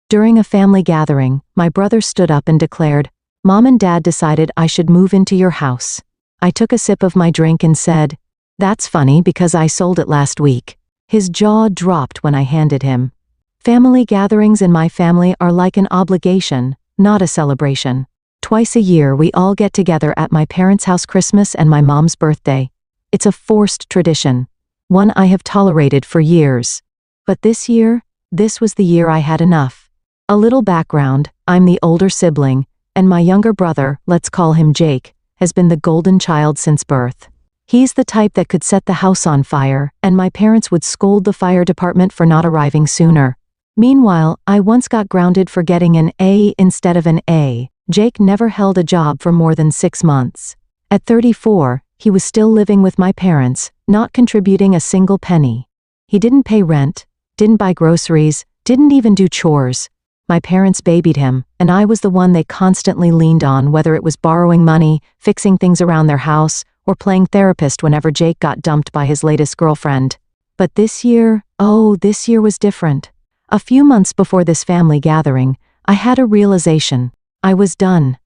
During a family gathering, my brother stood up and declared, "Mom and Dad decided I should move into your house." I took a sip of my drink and said, "That's funny because I sold it last week." His jaw dropped when I handed him. Family gatherings in my family are like an obligation, not a celebration. Twice a year we all get together at my parents' house Christmas and my mom's birthday. It's a forced tradition, one I have tolerated for years. But this year, this was the year I had enough. A little background, I'm the older sibling, and my younger brother, let's call him Jake, has been the golden child since birth. He's the type that could set the house on fire, and my parents would scold the fire department for not arriving sooner. Meanwhile, I once got grounded for getting an A instead of an A. Jake never held a job for more than 6 months. At 34, he was still living with my parents, not contributing a single penny. He didn't pay rent, didn't buy groceries, didn't even do chores. My parents babied him, and I was the one they constantly leaned on, whether it was borrowing money, fixing things around their house, or playing therapist whenever Jake got dumped by his latest girlfriend. But this year, this year was different. A few months before this family gathering, I had a realization. I was done.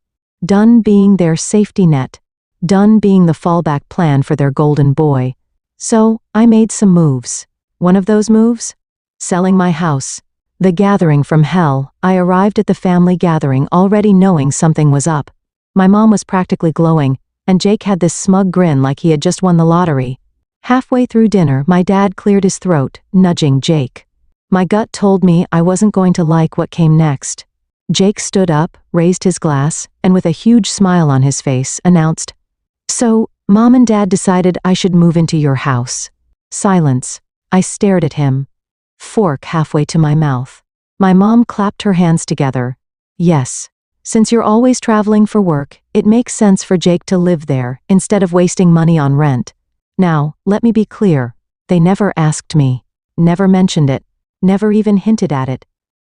Done being their safety net. Done being the fallback plan for their golden boy. So, I made some moves. One of those moves? Selling my house. The gathering from hell. I arrived at the family gathering already knowing something was up. My mom was practically glowing, and Jake had this smug grin like he had just won the lottery. Halfway through dinner, my dad cleared his throat, nudging Jake. My gut told me I wasn't going to like what came next. Jake stood up, raised his glass, and with a huge smile on his face, announced, "So, Mom and Dad decided I should move into your house." Silence. I stared at him. Fork halfway to my mouth. My mom clapped her hands together. "Yes. Since you're always traveling for work, it makes sense for Jake to live there, instead of wasting money on rent. Now, let me be clear. They never asked me. Never mentioned it. Never even hinted at it.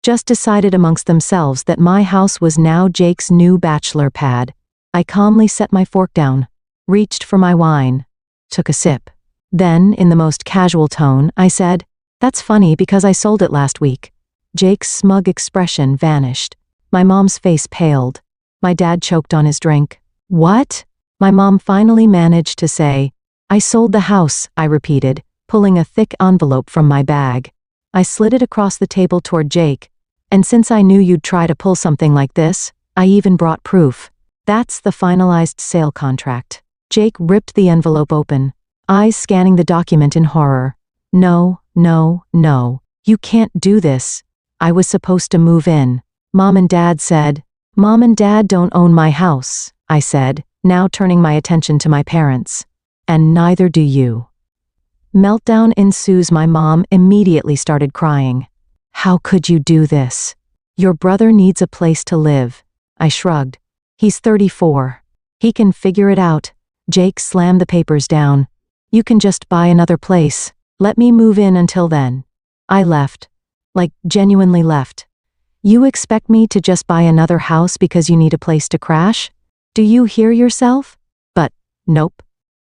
Just decided amongst themselves that my house was now Jake's new bachelor pad." I calmly set my fork down, reached for my wine, took a sip. Then, in the most casual tone, I said, "That's funny because I sold it last week." Jake's smug expression vanished. My mom's face paled. My dad choked on his drink. "What?" My mom finally managed to say, "I sold the house," I repeated, pulling a thick envelope from my bag. I slid it across the table toward Jake. "And since I knew you'd try to pull something like this, I even brought proof. That's the finalized sale contract." Jake ripped the envelope open, eyes scanning the document in horror. "No, no, no. You can't do this. I was supposed to move in. Mom and Dad said." "Mom and Dad don't own my house," I said, now turning my attention to my parents. "And neither do you." Meltdown ensues. My mom immediately started crying. "How could you do this? Your brother needs a place to live." I shrugged. "He's 34. He can figure it out." Jake slammed the papers down. "You can just buy another place. Let me move in until then." I left. Like, genuinely left. "You expect me to just buy another house because you need a place to crash? Do you hear yourself?" But, nope.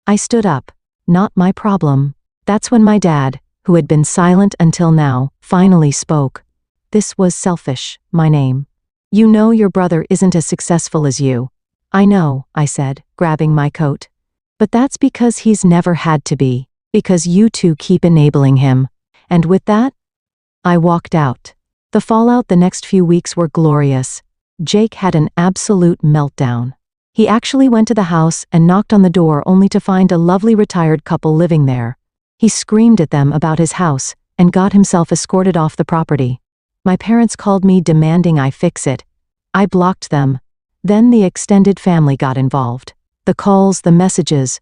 I stood up. Not my problem. That's when my dad, who had been silent until now, finally spoke. "This was selfish, my name. You know your brother isn't as successful as you." "I know," I said, grabbing my coat. "But that's because he's never had to be, because you two keep enabling him." And with that, I walked out. The fallout the next few weeks were glorious. Jake had an absolute meltdown. He actually went to the house and knocked on the door only to find a lovely retired couple living there. He screamed at them about his house and got himself escorted off the property. My parents called me demanding I fix it. I blocked them. Then the extended family got involved. The calls, the messages,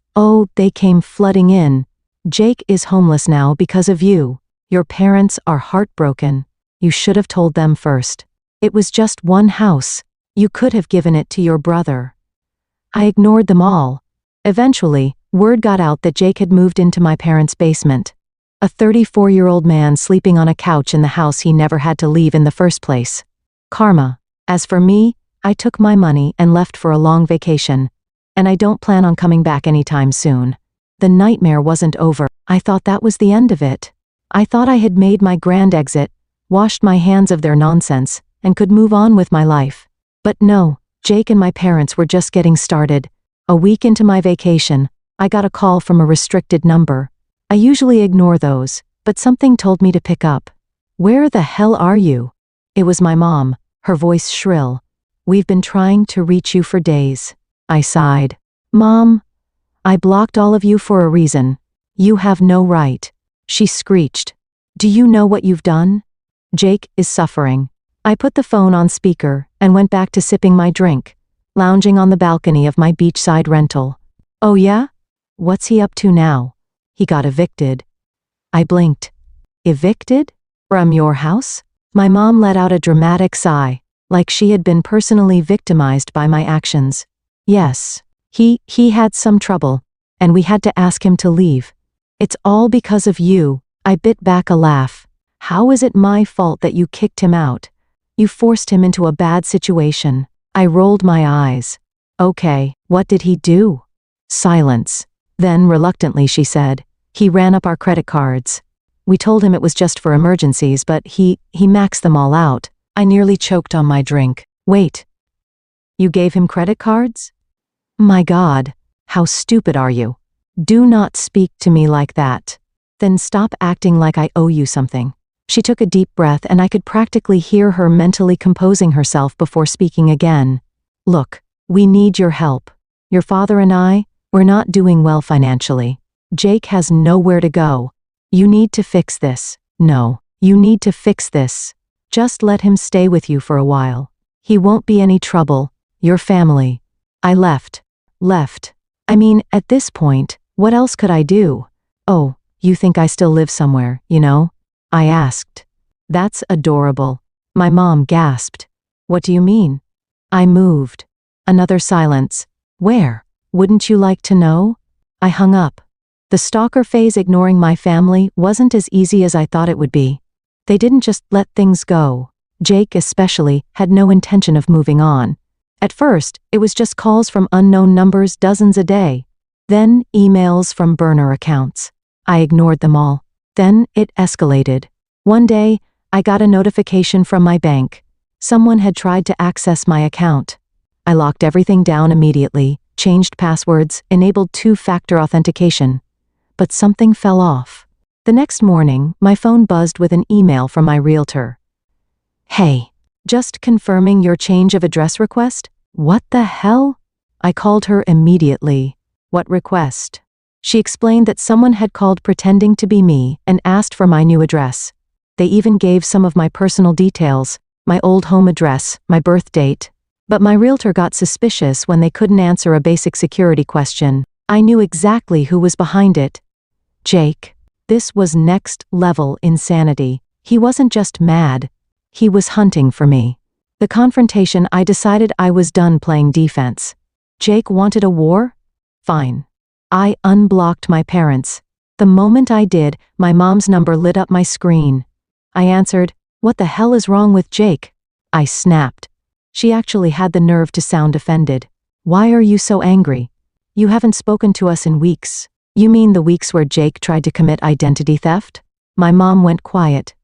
they came flooding in. "Jake is homeless now because of you. Your parents are heartbroken. You should have told them first. It was just one house. You could have given it to your brother." I ignored them all. Eventually, word got out that Jake had moved into my parents' basement. A 34-year-old man sleeping on a couch in the house he never had to leave in the first place. Karma. As for me, I took my money and left for a long vacation. And I don't plan on coming back anytime soon. The nightmare wasn't over. I thought that was the end of it. I thought I had made my grand exit, washed my hands of their nonsense, and could move on with my life. But no, Jake and my parents were just getting started. A week into my vacation, I got a call from a restricted number. I usually ignore those, but something told me to pick up. "Where the hell are you?" It was my mom, her voice shrill. "We've been trying to reach you for days." I sighed. "Mom, I blocked all of you for a reason. You have no right." She screeched. "Do you know what you've done? Jake is suffering." I put the phone on speaker and went back to sipping my drink, lounging on the balcony of my beachside rental. "Oh yeah? What's he up to now?" "He got evicted." I blinked. "Evicted? From your house?" My mom let out a dramatic sigh, like she had been personally victimized by my actions. "Yes. He had some trouble, and we had to ask him to leave." "It's all because of you." I bit back a laugh. "How is it my fault that you kicked him out? You forced him into a bad situation." I rolled my eyes. "Okay, what did he do?" Silence. Then, reluctantly, she said, "He ran up our credit cards. We told him it was just for emergencies, but he maxed them all out." I nearly choked on my drink. "Wait. You gave him credit cards?" My God, how stupid are you? Do not speak to me like that. Then stop acting like I owe you something." She took a deep breath and I could practically hear her mentally composing herself before speaking again. "Look, we need your help. Your father and we're not doing well financially. Jake has nowhere to go. You need to fix this. No, you need to fix this. Just let him stay with you for a while. He won't be any trouble. Your family." I left. I mean, at this point, what else could I do? "Oh, you think I still live somewhere, you know?" I asked. "That's adorable." My mom gasped. "What do you mean?" "I moved." Another silence. "Where? Wouldn't you like to know?" I hung up. The stalker phase ignoring my family wasn't as easy as I thought it would be. They didn't just let things go. Jake, especially, had no intention of moving on. At first, it was just calls from unknown numbers dozens a day. Then, emails from burner accounts. I ignored them all. Then, it escalated. One day, I got a notification from my bank. Someone had tried to access my account. I locked everything down immediately, changed passwords, enabled two-factor authentication. But something fell off. The next morning, my phone buzzed with an email from my realtor. "Hey, just confirming your change of address request?" What the hell? I called her immediately. "What request?" She explained that someone had called pretending to be me and asked for my new address. They even gave some of my personal details, my old home address, my birth date. But my realtor got suspicious when they couldn't answer a basic security question. I knew exactly who was behind it. Jake. This was next-level insanity. He wasn't just mad. He was hunting for me. The confrontation, I decided I was done playing defense. Jake wanted a war? Fine. I unblocked my parents. The moment I did, my mom's number lit up my screen. I answered, "What the hell is wrong with Jake?" I snapped. She actually had the nerve to sound offended. "Why are you so angry? You haven't spoken to us in weeks." "You mean the weeks where Jake tried to commit identity theft?" My mom went quiet.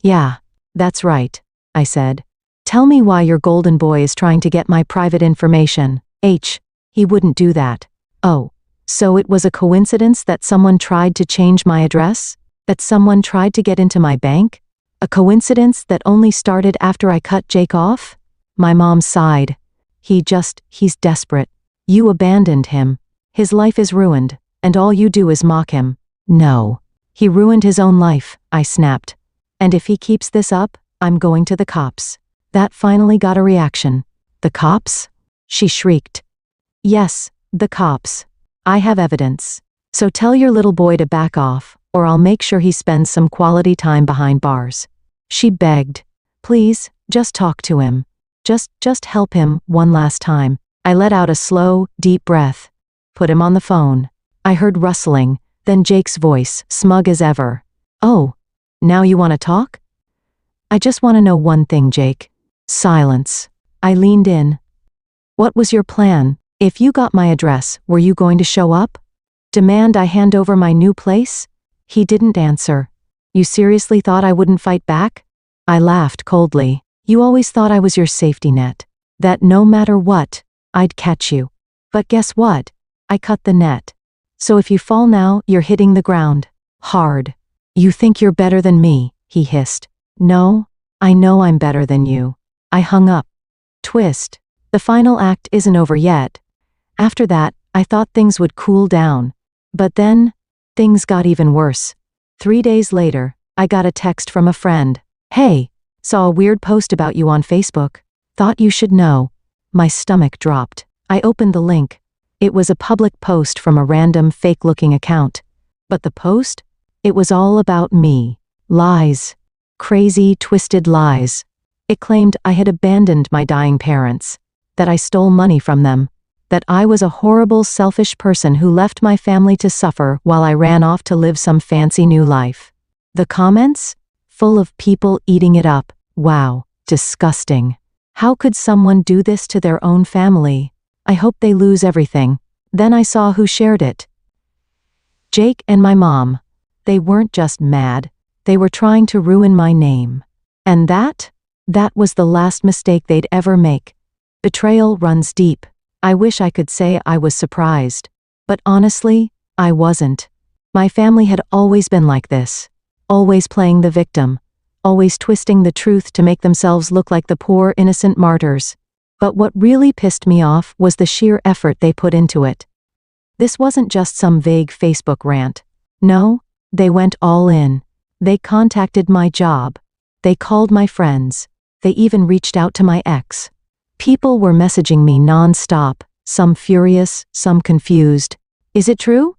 "Yeah, that's right," I said. "Tell me why your golden boy is trying to get my private information." He wouldn't do that." "Oh, so it was a coincidence that someone tried to change my address? That someone tried to get into my bank? A coincidence that only started after I cut Jake off?" My mom sighed. He's desperate. You abandoned him. His life is ruined, and all you do is mock him." "No. He ruined his own life," I snapped. "And if he keeps this up, I'm going to the cops." That finally got a reaction. "The cops?" She shrieked. "Yes, the cops. I have evidence. So tell your little boy to back off, or I'll make sure he spends some quality time behind bars." She begged. "Please, just talk to him. Just help him one last time." I let out a slow, deep breath. "Put him on the phone." I heard rustling, then Jake's voice, smug as ever. "Oh, now you want to talk?" "I just want to know one thing, Jake." Silence. I leaned in. "What was your plan? If you got my address, were you going to show up? Demand I hand over my new place?" He didn't answer. "You seriously thought I wouldn't fight back?" I laughed coldly. You always thought I was your safety net. That no matter what, I'd catch you. But guess what? I cut the net. So if you fall now, you're hitting the ground. Hard. You think you're better than me, he hissed. No, I know I'm better than you. I hung up. Twist. The final act isn't over yet. After that, I thought things would cool down. But then, things got even worse. 3 days later, I got a text from a friend. Hey, saw a weird post about you on Facebook. Thought you should know. My stomach dropped. I opened the link. It was a public post from a random fake-looking account. But the post? It was all about me. Lies. Crazy, twisted lies. It claimed I had abandoned my dying parents, that I stole money from them, that I was a horrible, selfish person who left my family to suffer while I ran off to live some fancy new life. The comments? Full of people eating it up. Wow, disgusting. How could someone do this to their own family? I hope they lose everything. Then I saw who shared it. Jake and my mom. They weren't just mad, they were trying to ruin my name. And that was the last mistake they'd ever make. Betrayal runs deep. I wish I could say I was surprised. But honestly, I wasn't. My family had always been like this. Always playing the victim. Always twisting the truth to make themselves look like the poor innocent martyrs. But what really pissed me off was the sheer effort they put into it. This wasn't just some vague Facebook rant. No, they went all in. They contacted my job. They called my friends. They even reached out to my ex. People were messaging me non-stop, some furious, some confused. Is it true?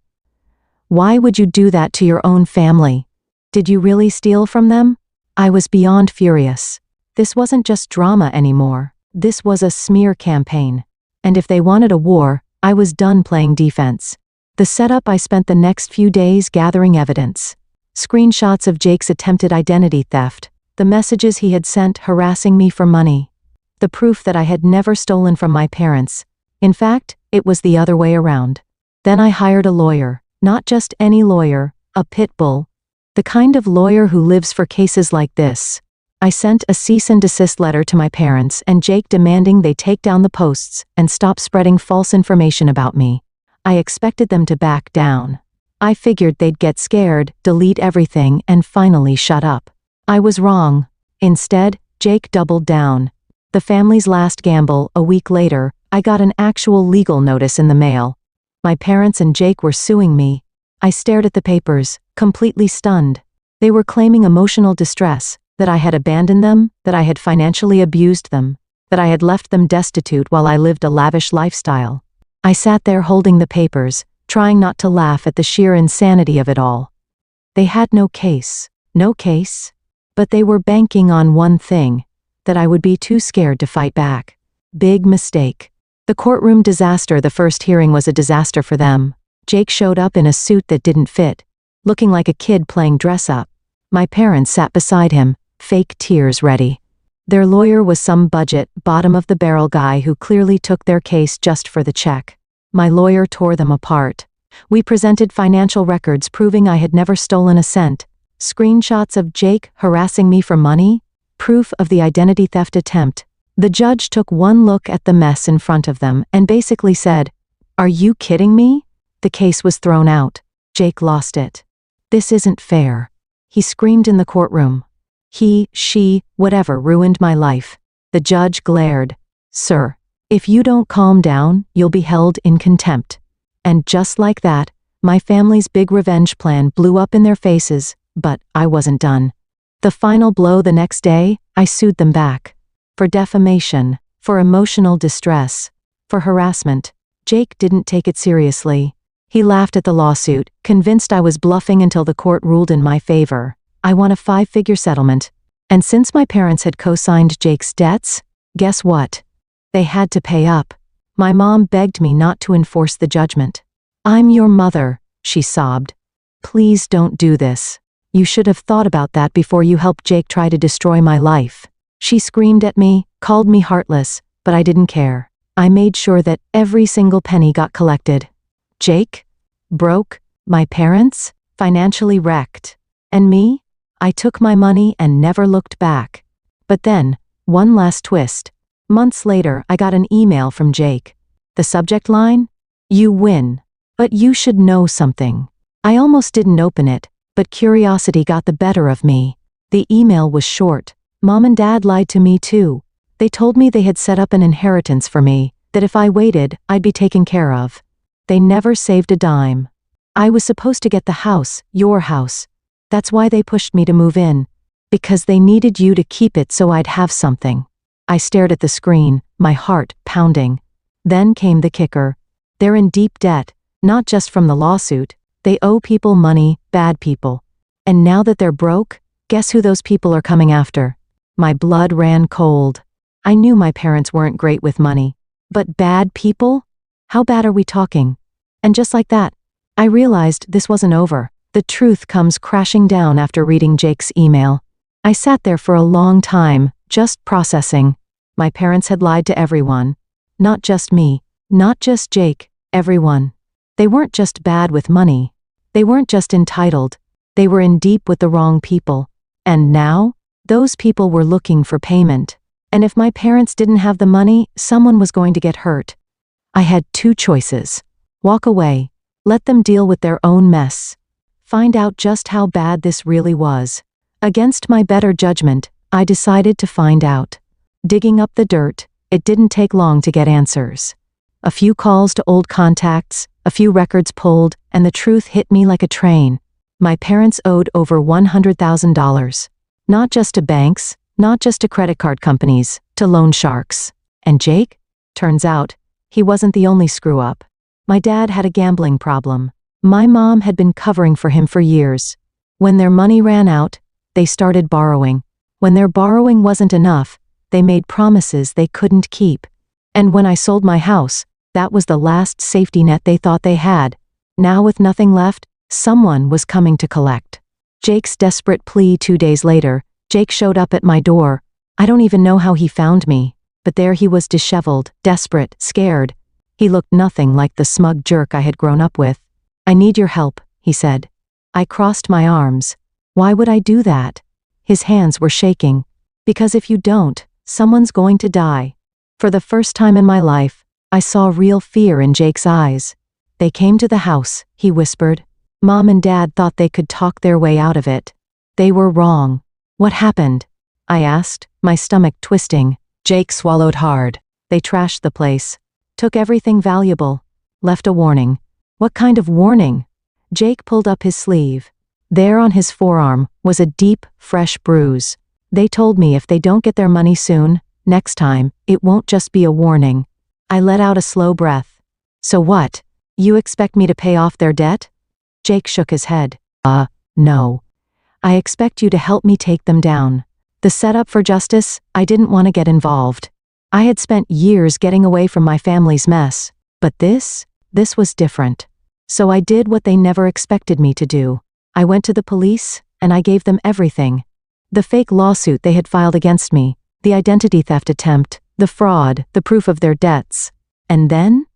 Why would you do that to your own family? Did you really steal from them? I was beyond furious. This wasn't just drama anymore. This was a smear campaign. And if they wanted a war, I was done playing defense. The setup I spent the next few days gathering evidence. Screenshots of Jake's attempted identity theft. The messages he had sent harassing me for money. The proof that I had never stolen from my parents. In fact, it was the other way around. Then I hired a lawyer. Not just any lawyer, a pit bull. The kind of lawyer who lives for cases like this. I sent a cease and desist letter to my parents and Jake demanding they take down the posts and stop spreading false information about me. I expected them to back down. I figured they'd get scared, delete everything, and finally shut up. I was wrong. Instead, Jake doubled down. The family's last gamble. A week later, I got an actual legal notice in the mail. My parents and Jake were suing me. I stared at the papers, completely stunned. They were claiming emotional distress, that I had abandoned them, that I had financially abused them, that I had left them destitute while I lived a lavish lifestyle. I sat there holding the papers, trying not to laugh at the sheer insanity of it all. They had no case. But they were banking on one thing, that I would be too scared to fight back. Big mistake. The courtroom disaster. The first hearing was a disaster for them. Jake showed up in a suit that didn't fit, looking like a kid playing dress-up. My parents sat beside him, fake tears ready. Their lawyer was some budget, bottom-of-the-barrel guy who clearly took their case just for the check. My lawyer tore them apart. We presented financial records proving I had never stolen a cent. Screenshots of Jake harassing me for money. Proof of the identity theft attempt. The judge took one look at the mess in front of them and basically said, "Are you kidding me?" The case was thrown out. Jake lost it. "This isn't fair." He screamed in the courtroom. He, she, whatever ruined my life. The judge glared. "Sir, if you don't calm down, you'll be held in contempt." And just like that, my family's big revenge plan blew up in their faces, but I wasn't done. The final blow. The next day, I sued them back. For defamation, for emotional distress, for harassment. Jake didn't take it seriously. He laughed at the lawsuit, convinced I was bluffing until the court ruled in my favor. I won a 5-figure settlement. And since my parents had co-signed Jake's debts, guess what? They had to pay up. My mom begged me not to enforce the judgment. "I'm your mother," she sobbed. "Please don't do this. You should have thought about that before you helped Jake try to destroy my life." She screamed at me, called me heartless, but I didn't care. I made sure that every single penny got collected. Jake? Broke? My parents? Financially wrecked. And me? I took my money and never looked back. But then, One last twist. Months later, I got an email from Jake. The subject line? You win. But you should know something. I almost didn't open it, but curiosity got the better of me. The email was short. Mom and Dad lied to me too. They told me they had set up an inheritance for me, that if I waited, I'd be taken care of. They never saved a dime. I was supposed to get the house, your house. That's why they pushed me to move in. Because they needed you to keep it so I'd have something. I stared at the screen, my heart pounding. Then came the kicker. They're in deep debt, not just from the lawsuit. They owe people money, bad people. And now that they're broke, guess who those people are coming after? My blood ran cold. I knew my parents weren't great with money. But bad people? How bad are we talking? And just like that, I realized this wasn't over. The truth comes crashing down after reading Jake's email. I sat there for a long time, just processing. My parents had lied to everyone. Not just me, not just Jake, everyone. They weren't just bad with money. They weren't just entitled. They were in deep with the wrong people. And now, those people were looking for payment. And if my parents didn't have the money, someone was going to get hurt. I had two choices. Walk away. Let them deal with their own mess. Find out just how bad this really was. Against my better judgment, I decided to find out. Digging up the dirt, it didn't take long to get answers. A few calls to old contacts, a few records pulled, and the truth hit me like a train. My parents owed over $100,000. Not just to banks, not just to credit card companies, to loan sharks. And Jake? Turns out, he wasn't the only screw-up. My dad had a gambling problem. My mom had been covering for him for years. When their money ran out, they started borrowing. When their borrowing wasn't enough, they made promises they couldn't keep. And when I sold my house, that was the last safety net they thought they had. Now with nothing left, someone was coming to collect. Jake's desperate plea 2 days later, Jake showed up at my door. I don't even know how he found me, but there he was, disheveled, desperate, scared. He looked nothing like the smug jerk I had grown up with. I need your help, he said. I crossed my arms. Why would I do that? His hands were shaking. Because if you don't, someone's going to die. For the first time in my life, I saw real fear in Jake's eyes. They came to the house, he whispered. Mom and Dad thought they could talk their way out of it. They were wrong. What happened? I asked, my stomach twisting. Jake swallowed hard. They trashed the place. Took everything valuable. Left a warning. What kind of warning? Jake pulled up his sleeve. There on his forearm was a deep, fresh bruise. They told me if they don't get their money soon, next time, it won't just be a warning. I let out a slow breath. So what? You expect me to pay off their debt? Jake shook his head. No. I expect you to help me take them down. The setup for justice, I didn't want to get involved. I had spent years getting away from my family's mess. But this was different. So I did what they never expected me to do. I went to the police, and I gave them everything. The fake lawsuit they had filed against me, the identity theft attempt, the fraud, the proof of their debts. And then?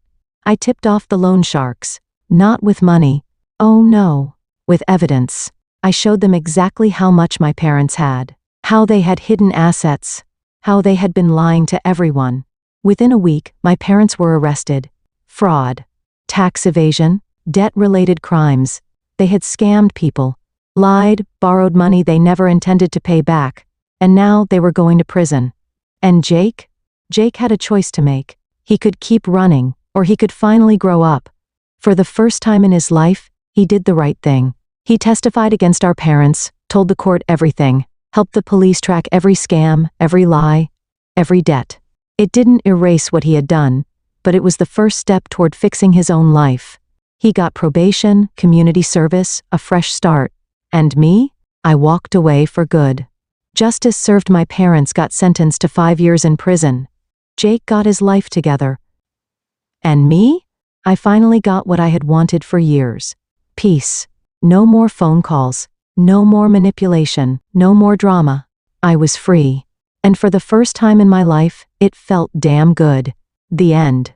I tipped off the loan sharks. Not with money. Oh no. With evidence. I showed them exactly how much my parents had. How they had hidden assets. How they had been lying to everyone. Within a week, my parents were arrested. Fraud. Tax evasion. Debt-related crimes. They had scammed people. Lied, borrowed money they never intended to pay back. And now they were going to prison. And Jake? Jake had a choice to make. He could keep running, or he could finally grow up. For the first time in his life, he did the right thing. He testified against our parents, told the court everything, helped the police track every scam, every lie, every debt. It didn't erase what he had done, but it was the first step toward fixing his own life. He got probation, community service, a fresh start. And me? I walked away for good. Justice served. My parents got sentenced to 5 years in prison. Jake got his life together. And me? I finally got what I had wanted for years. Peace. No more phone calls. No more manipulation. No more drama. I was free. And for the first time in my life, it felt damn good. The end.